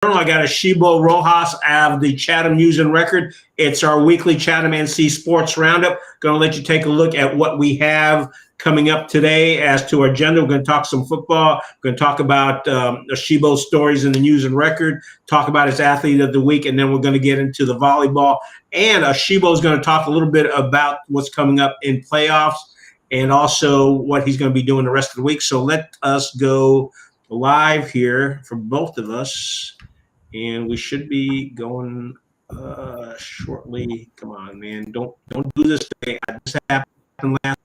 I got Asheebo Rojas out of the Chatham News Record. It's our weekly ChathamNC Sports Roundup. Going to let you take a look at what we have coming up today as to our agenda. We're going to talk some football. We're going to talk about Asheebo's stories in the News and Record, talk about his athlete of the week, and then we're going to get into the volleyball. And Asheebo is going to talk a little bit about what's coming up in playoffs and also what he's going to be doing the rest of the week. So let us go live here for both of us. And we should be going shortly. Come on, man. Don't do this today. This happened last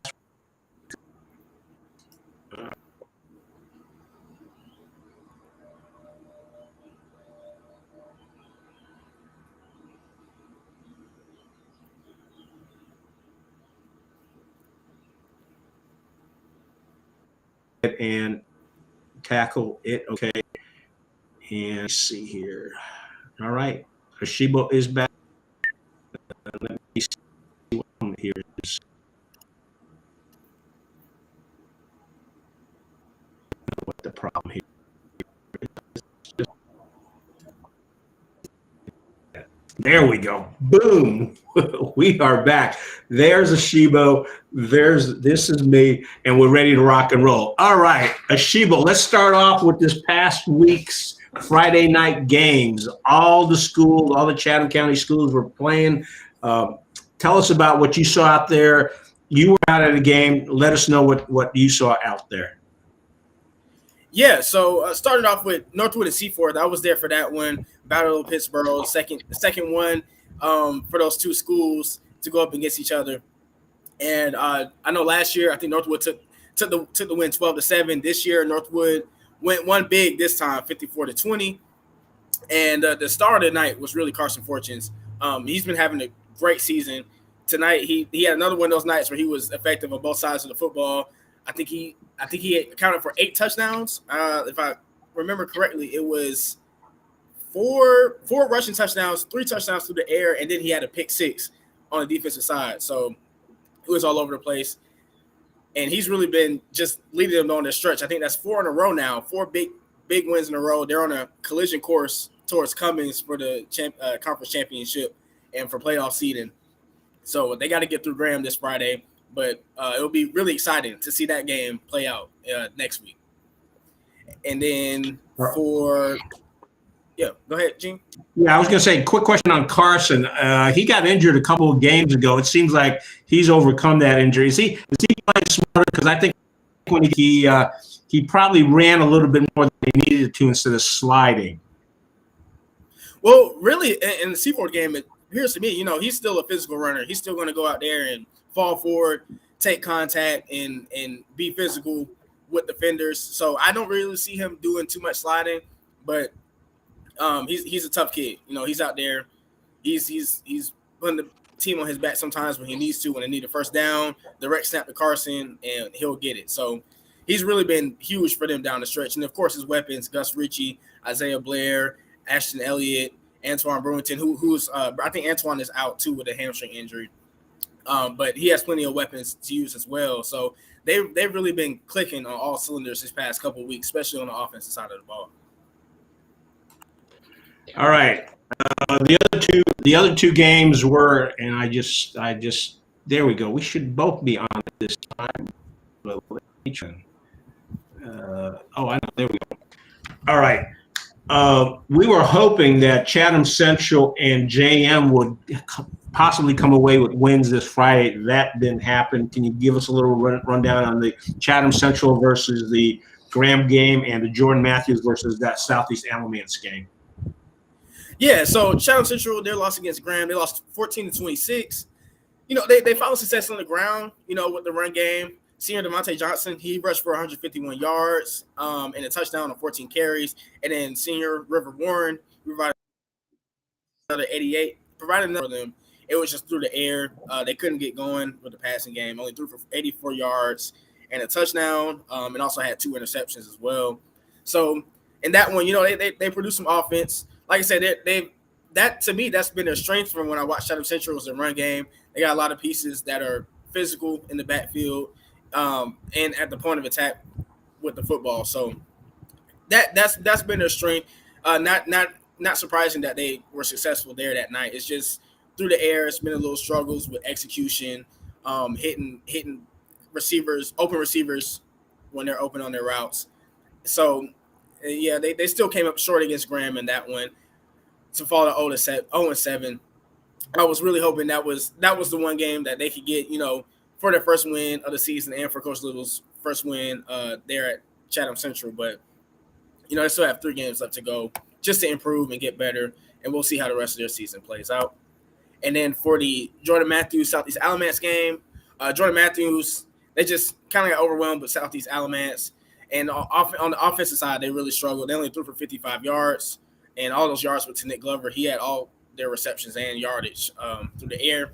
and tackle it. Okay. And let's see here. All right. Asheebo is back. Let me see what here is. What the problem here is. There we go. Boom. We are back. There's Asheebo. This is me, and we're ready to rock and roll. All right, Asheebo, let's start off with this past week's Friday night games. All the Chatham County schools were playing. Tell us about what you saw out there. You were out at a game. Let us know what you saw out there. Yeah, so started off with Northwood and Seaforth. I was there for that one. Battle of Pittsburgh, second one for those two schools to go up against each other. And I know last year I think Northwood took the win 12-7. This year Northwood won big this time, 54-20. And the star of the night was really Carson Fortunes. He's been having a great season. Tonight he had another one of those nights where he was effective on both sides of the football. I think he accounted for 8 touchdowns. If I remember correctly, it was four rushing touchdowns, 3 touchdowns through the air, and then he had a pick 6 on the defensive side. So it was all over the place. And he's really been just leading them on the stretch. I think that's 4 in a row now, 4 big wins in a row. They're on a collision course towards Cummings for the conference championship and for playoff seeding. So they got to get through Graham this Friday. But it'll be really exciting to see that game play out next week. And then go ahead, Gene. Yeah, I was going to say, quick question on Carson. He got injured a couple of games ago. It seems like he's overcome that injury. Is he playing smarter? Because I think when he probably ran a little bit more than he needed to instead of sliding. Well, really, in the Seaforth game, it appears to me, he's still a physical runner. He's still going to go out there and fall forward, take contact, and be physical with defenders. So I don't really see him doing too much sliding, but he's a tough kid. He's out there. He's putting the team on his back sometimes when he needs to, when they need a first down, direct snap to Carson, and he'll get it. So he's really been huge for them down the stretch. And, of course, his weapons, Gus Ritchie, Isaiah Blair, Ashton Elliott, Antoine Brewington, who's I think Antoine is out, too, with a hamstring injury. But he has plenty of weapons to use as well. So they've really been clicking on all cylinders this past couple of weeks, especially on the offensive side of the ball. All right. The other two games were, and I just there we go. We should both be on at this time. I know. There we go. All right. We were hoping that Chatham Central and JM would possibly come away with wins this Friday. That didn't happen. Can you give us a little rundown on the Chatham Central versus the Graham game and the Jordan Matthews versus that Southeast Alamance game? Yeah, so Chatham Central, their loss against Graham, they lost 14-26. They found success on the ground, with the run game. Senior DeMonte Johnson, he rushed for 151 yards and a touchdown on 14 carries. And then senior River Warren provided another 88. Provided another for them. It was just through the air. They couldn't get going with the passing game. Only threw for 84 yards and a touchdown, and also had 2 interceptions as well. So in that one, they produced some offense. Like I said, that to me, that's been their strength from when I watched Chatham Central was the run game. They got a lot of pieces that are physical in the backfield and at the point of attack with the football. So that's been their strength. Not not surprising that they were successful there that night. It's just through the air. It's been a little struggles with execution, hitting receivers, open receivers when they're open on their routes. So, yeah, they still came up short against Graham in that one to fall to 0-7. I was really hoping that was the one game that they could get, for their first win of the season and for Coach Little's first win there at Chatham Central. But, they still have 3 games left to go just to improve and get better, and we'll see how the rest of their season plays out. And then for the Jordan Matthews Southeast Alamance game, Jordan Matthews, they just kind of got overwhelmed with Southeast Alamance. And on the offensive side, they really struggled. They only threw for 55 yards, and all those yards were to Nick Glover. He had all their receptions and yardage through the air.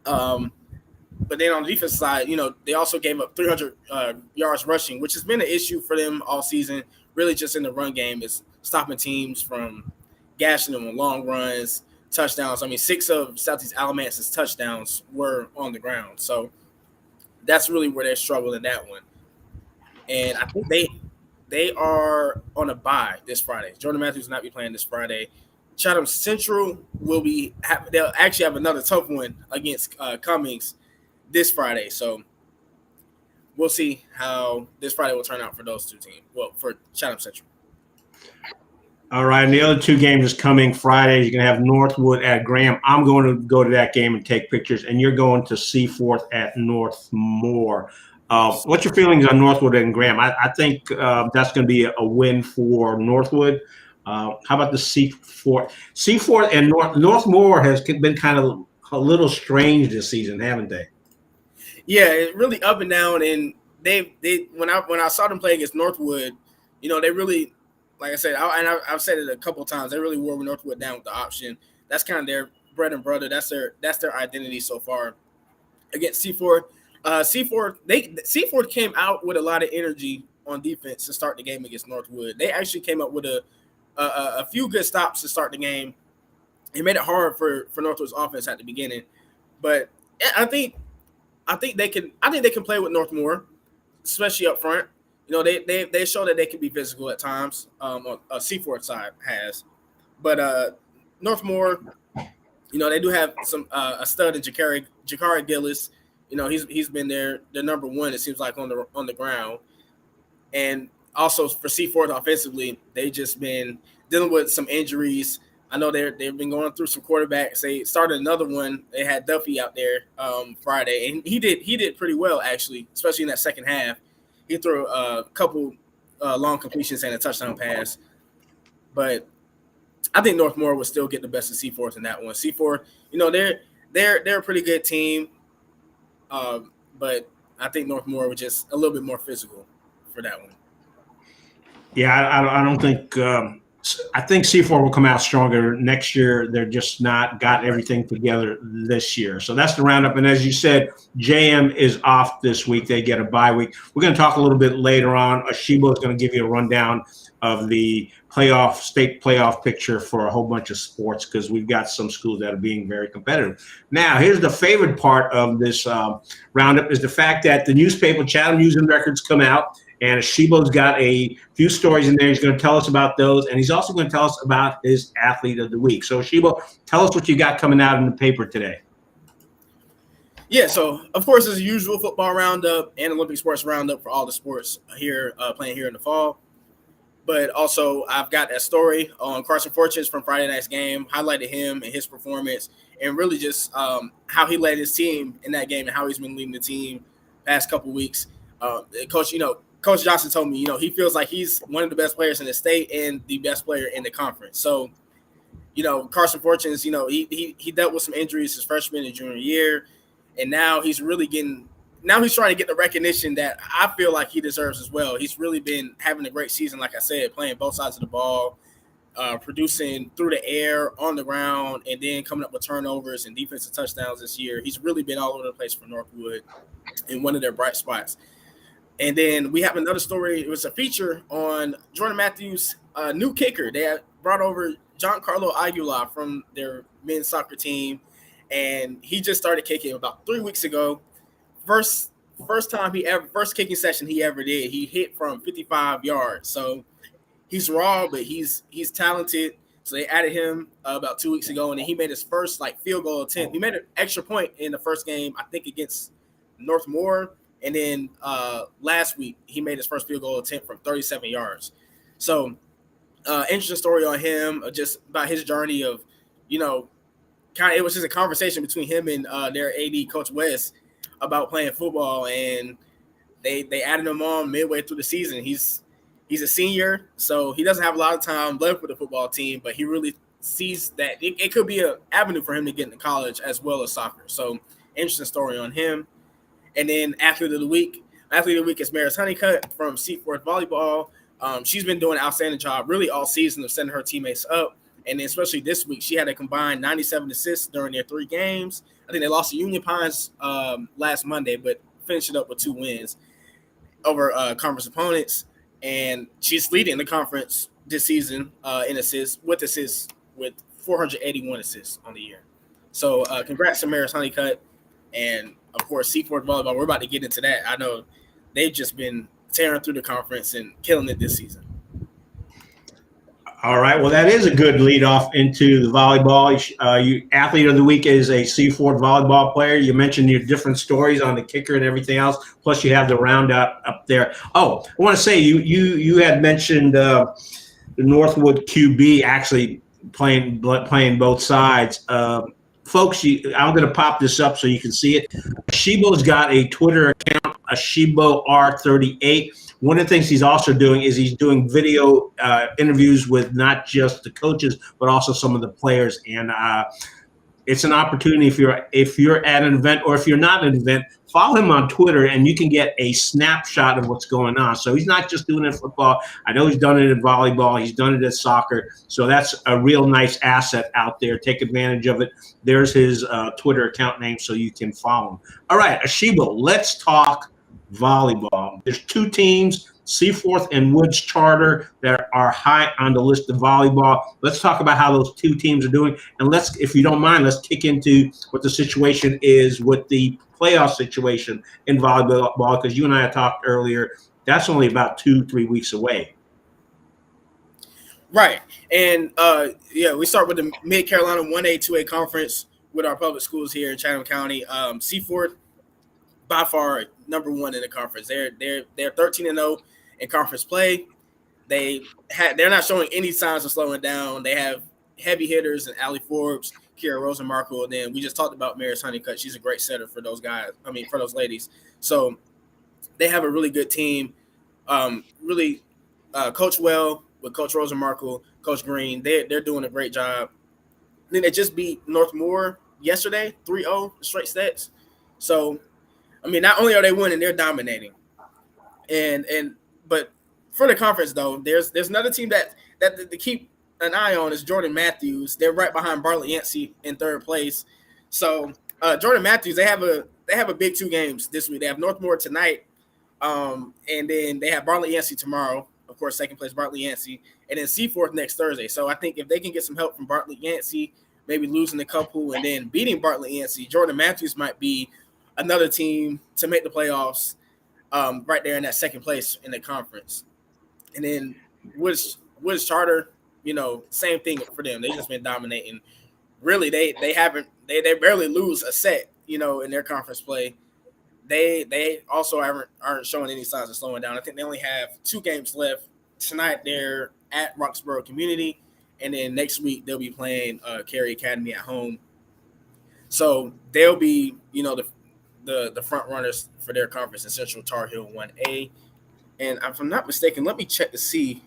But then on the defensive side, they also gave up 300 yards rushing, which has been an issue for them all season, really just in the run game, is stopping teams from gashing them on long runs, touchdowns. I mean, 6 of Southeast Alamance's touchdowns were on the ground. So that's really where they're struggling in that one. And I think they are on a bye this Friday. Jordan Matthews will not be playing this Friday. Chatham Central they'll actually have another tough one against Cummings this Friday. So we'll see how this Friday will turn out for those 2 teams. Well, for Chatham Central. All right, and the other 2 games is coming Friday. You're going to have Northwood at Graham. I'm going to go to that game and take pictures, and you're going to Seaforth at Northmore. What's your feelings on Northwood and Graham? I think that's going to be a win for Northwood. How about the Seaforth? Seaforth and Northmore has been kind of a little strange this season, haven't they? Yeah, it's really up and down. And they when I saw them play against Northwood, they really, like I said, I've said it a couple of times, they really wore Northwood down with the option. That's kind of their bread and butter. That's their identity so far. Against Seaforth, Seaforth came out with a lot of energy on defense to start the game against Northwood. They actually came up with a few good stops to start the game. It made it hard for Northwood's offense at the beginning, but I think they can play with Northmore, especially up front. They show that they can be physical at times. On Seaforth side has, but Northmore, they do have some a stud in Jakari Gillis. He's been their number 1. It seems like on the ground, and also for Seaforth offensively, they just been dealing with some injuries. I know they've been going through some quarterbacks. They started another one. They had Duffy out there Friday, and he did pretty well actually, especially in that second half. He threw a couple long completions and a touchdown pass. But I think Northmore will still get the best of Seaforth in that one. Seaforth, they're a pretty good team, but I think Northmore was just a little bit more physical for that one. Yeah, I don't think I think C4 will come out stronger next year. They're just not got everything together this year. So that's the roundup. And as you said, JM is off this week. They get a bye week. We're going to talk a little bit later on. Asheebo is going to give you a rundown of the state playoff picture for a whole bunch of sports, because we've got some schools that are being very competitive. Now, here's the favorite part of this roundup is the fact that the newspaper, Chatham News Record's come out. And Ashebo's got a few stories in there. He's going to tell us about those. And he's also going to tell us about his athlete of the week. So, Ashebo, tell us what you got coming out in the paper today. Yeah, so, of course, as usual, football roundup and Olympic sports roundup for all the sports here playing here in the fall. But also, I've got a story on Carson Fortunes from Friday night's game, highlighted him and his performance, and really just how he led his team in that game and how he's been leading the team past couple weeks. Coach Johnson told me, he feels like he's one of the best players in the state and the best player in the conference. So, Carson Fortunes, he dealt with some injuries his freshman and junior year, and now he's trying to get the recognition that I feel like he deserves as well. He's really been having a great season, like I said, playing both sides of the ball, producing through the air, on the ground, and then coming up with turnovers and defensive touchdowns this year. He's really been all over the place for Northwood in one of their bright spots. And then we have another story. It was a feature on Jordan Matthews' new kicker. They had brought over Giancarlo Aguilar from their men's soccer team, and he just started kicking about 3 weeks ago. First kicking session he ever did. He hit from 55 yards. So he's raw, but he's talented. So they added him about 2 weeks ago, and then he made his first field goal attempt. He made an extra point in the first game, I think, against Northmore. And then last week, he made his first field goal attempt from 37 yards. So interesting story on him, just about his journey of, it was just a conversation between him and their AD, Coach West, about playing football. And they added him on midway through the season. He's a senior, so he doesn't have a lot of time left with the football team, but he really sees that it could be an avenue for him to get into college as well as soccer. So interesting story on him. And then athlete of the week is Maris Honeycutt from Seaforth Volleyball. She's been doing an outstanding job really all season of setting her teammates up. And then especially this week, she had a combined 97 assists during their 3 games. I think they lost to Union Pines last Monday, but finished it up with 2 wins over conference opponents. And she's leading the conference this season in assists with 481 assists on the year. So congrats to Maris Honeycutt. And, of course, Seaforth Volleyball, we're about to get into that. I know they've just been tearing through the conference and killing it this season. All right. Well, that is a good lead off into the volleyball. Athlete of the week is a Seaforth volleyball player. You mentioned your different stories on the kicker and everything else. Plus, you have the Roundup up there. Oh, I want to say you had mentioned the Northwood QB actually playing both sides. Folks, I'm going to pop this up so you can see it. Ashebo's got a Twitter account, Asheebo R38. One of the things he's also doing is he's doing video interviews with not just the coaches, but also some of the players. And it's an opportunity if you're at an event, or if you're not at an event, follow him on Twitter and you can get a snapshot of what's going on. So he's not just doing it in football. I know he's done it in volleyball. He's done it in soccer. So that's a real nice asset out there. Take advantage of it. There's his Twitter account name so you can follow him. All right, Asheebo, let's talk volleyball. There's 2 teams, Seaforth and Woods Charter, that are high on the list of volleyball. Let's talk about how those 2 teams are doing. And if you don't mind, let's kick into what the situation is with the playoff situation in volleyball, because you and I had talked earlier. That's only about 2-3 weeks away. Right. And, we start with the Mid-Carolina 1A, 2A conference with our public schools here in Chatham County. Seaforth, by far, number 1 in the conference. They're 13-0 in conference play. They're not showing any signs of slowing down. They have heavy hitters in Allie Forbes, Kira Rosenmarkle, and then we just talked about Maris Honeycutt. She's a great setter for those guys. For those ladies. So they have a really good team. Really coach well with Coach Rosenmarkle, Coach Green. They're doing a great job. Then they just beat Northmore yesterday, 3-0 straight sets. So not only are they winning, they're dominating. But for the conference though, there's another team that to keep an eye on is Jordan Matthews. They're right behind Bartlett Yancey in 3rd place. So Jordan Matthews, they have a big 2 games this week. They have Northmore tonight, and then they have Bartlett Yancey tomorrow. Of course, 2nd place Bartlett Yancey, and then Seaforth next Thursday. So I think if they can get some help from Bartlett Yancey, maybe losing a couple and then beating Bartlett Yancey, Jordan Matthews might be another team to make the playoffs, right there in that 2nd place in the conference. And then Woods Charter, same thing for them. They've just been dominating. Really, they barely lose a set, in their conference play. They also aren't showing any signs of slowing down. I think they only have 2 games left. Tonight they're at Roxborough Community, and then next week they'll be playing Cary Academy at home. So they'll be, the front runners for their conference in Central Tar Heel 1A. And if I'm not mistaken, let me check to see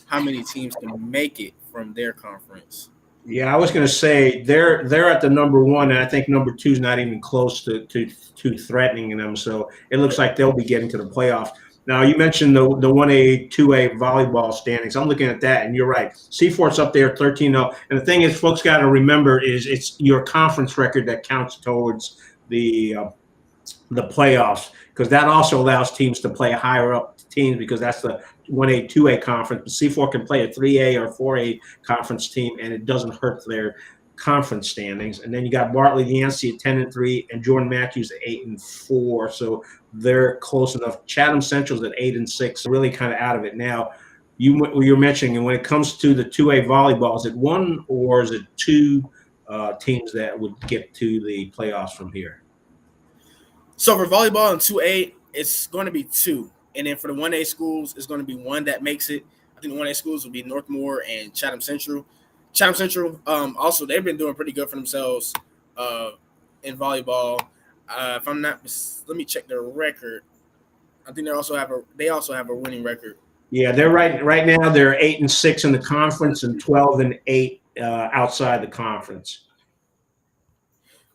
how many teams can make it from their conference. Yeah, I was going to say they're at the number 1, and I think number 2 is not even close to threatening them. So it looks like they'll be getting to the playoffs. Now, you mentioned the 1A, 2A volleyball standings. I'm looking at that, and you're right. Seaforth's up there 13-0. And the thing is, folks got to remember is it's your conference record that counts towards the playoffs, because that also allows teams to play higher up teams, because that's the 1A, 2A conference. But C4 can play a 3A or 4A conference team, and it doesn't hurt their conference standings. And then you got Bartlett Yancey at 10-3 and Jordan Matthews at 8-4. So they're close enough. Chatham Central's at 8-6, really kind of out of it now. you're mentioning, and when it comes to the 2A volleyball, is it one or is it two teams that would get to the playoffs from here? So for volleyball and 2A, it's going to be two. And then for the 1A schools, it's going to be one that makes it. I think the 1A schools will be Northmore and Chatham Central. Chatham Central, also, they've been doing pretty good for themselves in volleyball. If I'm not, let me check their record. I think they also have a winning record. Yeah, they're right now. They're 8-6 in the conference and 12-8 outside the conference.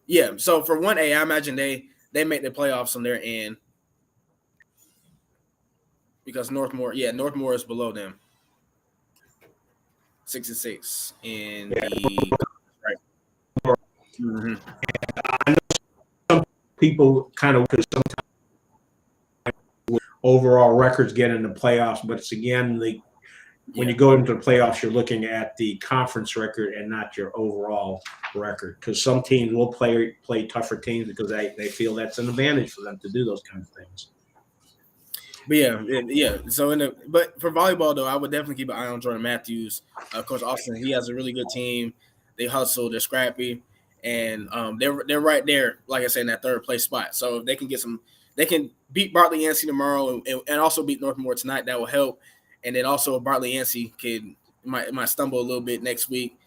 Yeah, so for 1A, I imagine they make the playoffs on their end because Northmore is below them, 6-6 in the right. Mm-hmm. I know some people kind of because sometimes overall records get in the playoffs, but it's again when you go into the playoffs, you're looking at the conference record and not your overall record. Because some teams will play tougher teams because they feel that's an advantage for them to do those kind of things. But yeah. So but for volleyball though, I would definitely keep an eye on Jordan Matthews. Coach Austin, he has a really good team. They hustle, they're scrappy, and they're right there, like I said, in that third place spot. So if they can they can beat Bartley Yancey tomorrow and also beat Northmore tonight, that will help. And then also Bartley Yancey might stumble a little bit next week,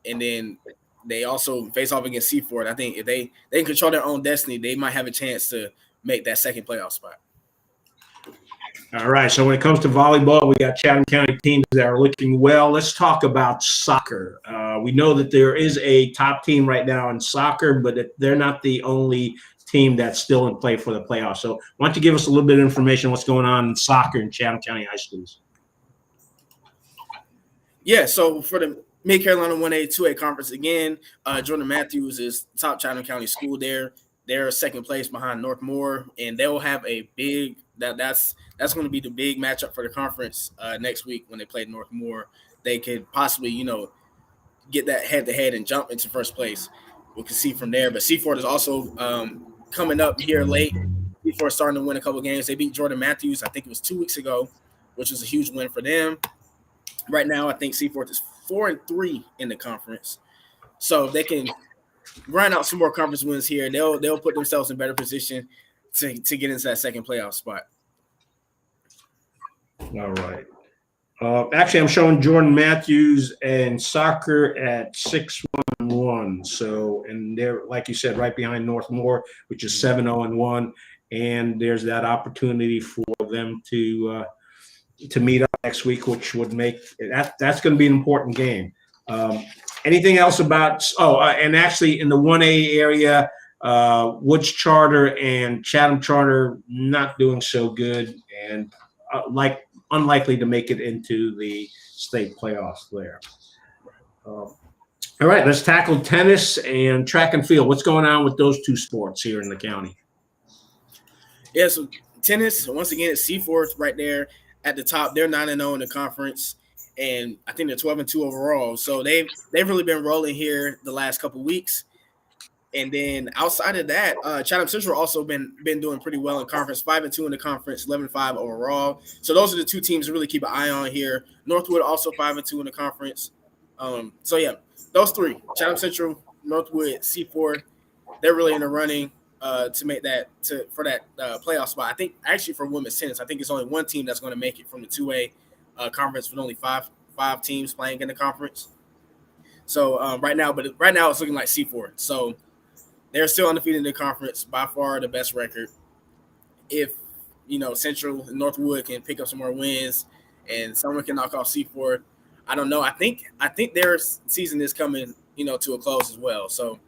and then they also face off against Seaford. I think if they can control their own destiny, they might have a chance to make that second playoff spot. All right. So when it comes to volleyball, we got Chatham County teams that are looking well. Let's talk about soccer. We know that there is a top team right now in soccer, but they're not the only team that's still in play for the playoffs. So why don't you give us a little bit of information on what's going on in soccer in Chatham County high schools? Yeah, so for the Mid-Carolina 1A, 2A conference, again, Jordan Matthews is top Chatham County school there. They're second place behind Northmore, and they'll have a big that's going to be the big matchup for the conference next week when they play Northmore. They could possibly, get that head-to-head and jump into first place. We can see from there. But Seaford is also coming up here late before starting to win a couple games. They beat Jordan Matthews, I think it was 2 weeks ago, which was a huge win for them. Right now, I think Seaford is 4-3 in the conference. So if they can grind out some more conference wins here, they'll put themselves in better position to get into that second playoff spot. All right. Actually, I'm showing Jordan Matthews and soccer at 6-1-1. So, and they're, like you said, right behind Northmore, which is 7-0-1. And there's that opportunity for them to meet up next week, which would make that's going to be an important game. Anything else about? And actually in the 1A area, Woods Charter and Chatham Charter not doing so good, and unlikely to make it into the state playoffs there. All right, let's tackle tennis and track and field. What's going on with those two sports here in the county? Yeah, so tennis, once again, it's Seaford right there at the top. They're 9-0 in the conference, and I think they're 12-2 overall. So they've really been rolling here the last couple of weeks. And then outside of that, Chatham Central also been doing pretty well in conference, 5-2 in the conference, 11-5 overall. So those are the two teams to really keep an eye on here. Northwood also 5-2 in the conference. So yeah, those three: Chatham Central, Northwood, Seaford. They're really in the running to make that for that playoff spot. I think actually for women's tennis, I think it's only one team that's going to make it from the 2A conference, with only five teams playing in the conference. So right now it's looking like Seaford. So they're still undefeated in the conference, by far the best record. If Central and Northwood can pick up some more wins, and someone can knock off Seaford, I don't know. I think their season is coming, to a close as well. So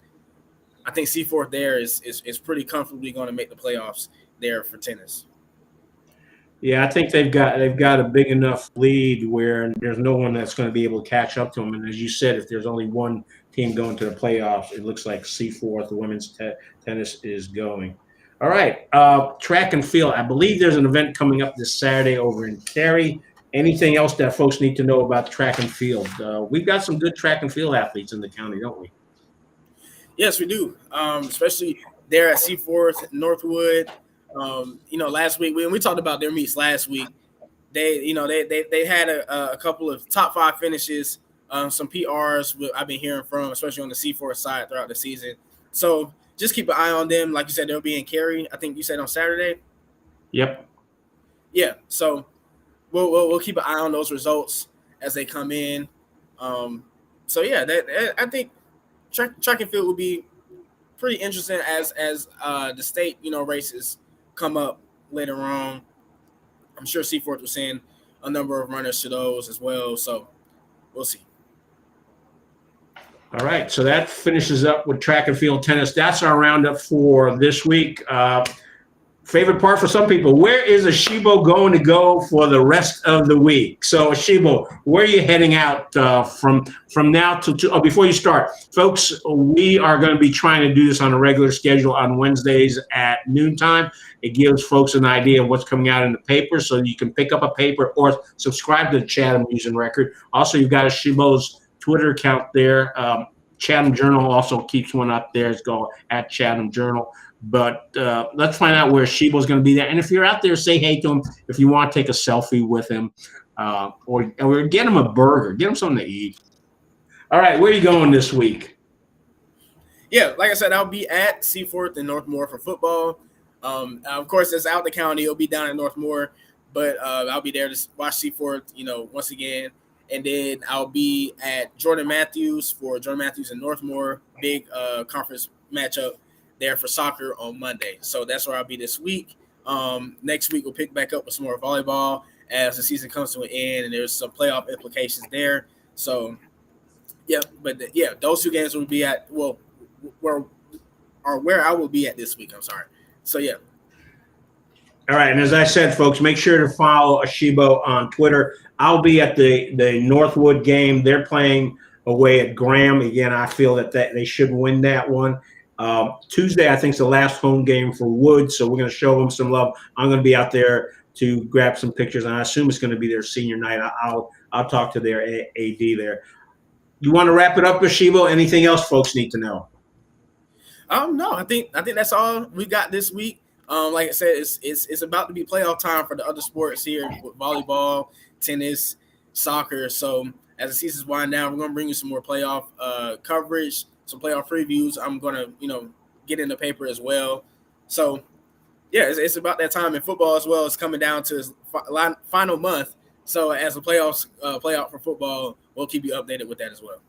I think Seaford there is pretty comfortably going to make the playoffs there for tennis. Yeah, I think they've got a big enough lead where there's no one that's going to be able to catch up to them. And as you said, if there's only one team going to the playoffs, it looks like Seaford, the women's tennis, is going. All right, track and field. I believe there's an event coming up this Saturday over in Cary. Anything else that folks need to know about track and field? We've got some good track and field athletes in the county, don't we? Yes, we do. Especially there at Seaford, Northwood. Last week we talked about their meets last week. they had a couple of top 5 finishes, some PRs I've been hearing from, especially on the C4 side throughout the season. So just keep an eye on them. Like you said, they'll be in Cary. I think you said on Saturday. Yep. Yeah. So we'll keep an eye on those results as they come in. So yeah, I think track and field will be pretty interesting as the state races come up later on. I'm sure Seaforth will send a number of runners to those as well. So we'll see. All right, so that finishes up with track and field tennis. That's our roundup for this week. Favorite part for some people, where is Ashebo going to go for the rest of the week? So Ashebo, where are you heading out from now to before you start? Folks, we are going to be trying to do this on a regular schedule on Wednesdays at noontime. It gives folks an idea of what's coming out in the paper, so you can pick up a paper or subscribe to the Chatham News Record. Also, you've got Ashebo's Twitter account there. Chatham Journal also keeps one up there. It's called at Chatham Journal. But let's find out where Ashebo's going to be there. And if you're out there, say hey to him. If you want to take a selfie with him, or get him a burger, get him something to eat. All right, where are you going this week? Yeah, like I said, I'll be at Seaforth in Northmore for football. Of course, it's out the county. It'll be down in Northmore, but I'll be there to watch Seaforth, once again. And then I'll be at Jordan Matthews for Jordan Matthews in Northmore, big conference matchup there for soccer on Monday. So that's where I'll be this week. Next week, we'll pick back up with some more volleyball as the season comes to an end, and there's some playoff implications there. So, yeah, but those 2 games will be at, where I will be at this week. I'm sorry. So, yeah. All right, and as I said, folks, make sure to follow Ashebo on Twitter. I'll be at the Northwood game. They're playing away at Graham. Again, I feel that they should win that one. Tuesday, I think, is the last home game for Wood, so we're going to show them some love. I'm going to be out there to grab some pictures, and I assume it's going to be their senior night. I'll talk to their AD there. You want to wrap it up, Ashebo? Anything else folks need to know? No, I think that's all we got this week. Like I said, it's about to be playoff time for the other sports here with volleyball, tennis, soccer. So as the season's wind down, we're going to bring you some more playoff coverage, some playoff previews. I'm going to, get in the paper as well. So, yeah, it's about that time in football as well. It's coming down to its final month. So as the playoffs play out for football, we'll keep you updated with that as well.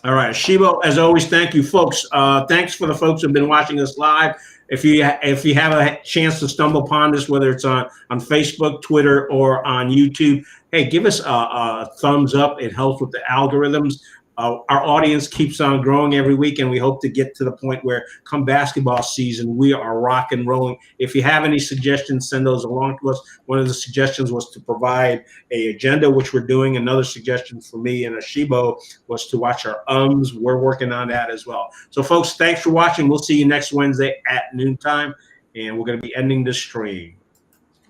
All right, Ashebo, as always, thank you, folks. Thanks for the folks who've been watching us live. If you have a chance to stumble upon this, whether it's on Facebook, Twitter, or on YouTube, hey, give us a thumbs up. It helps with the algorithms. Our audience keeps on growing every week, and we hope to get to the point where come basketball season, we are rock and rolling. If you have any suggestions, send those along to us. One of the suggestions was to provide an agenda, which we're doing. Another suggestion for me and Ashebo was to watch our ums. We're working on that as well. So, folks, thanks for watching. We'll see you next Wednesday at noontime, and we're going to be ending the stream.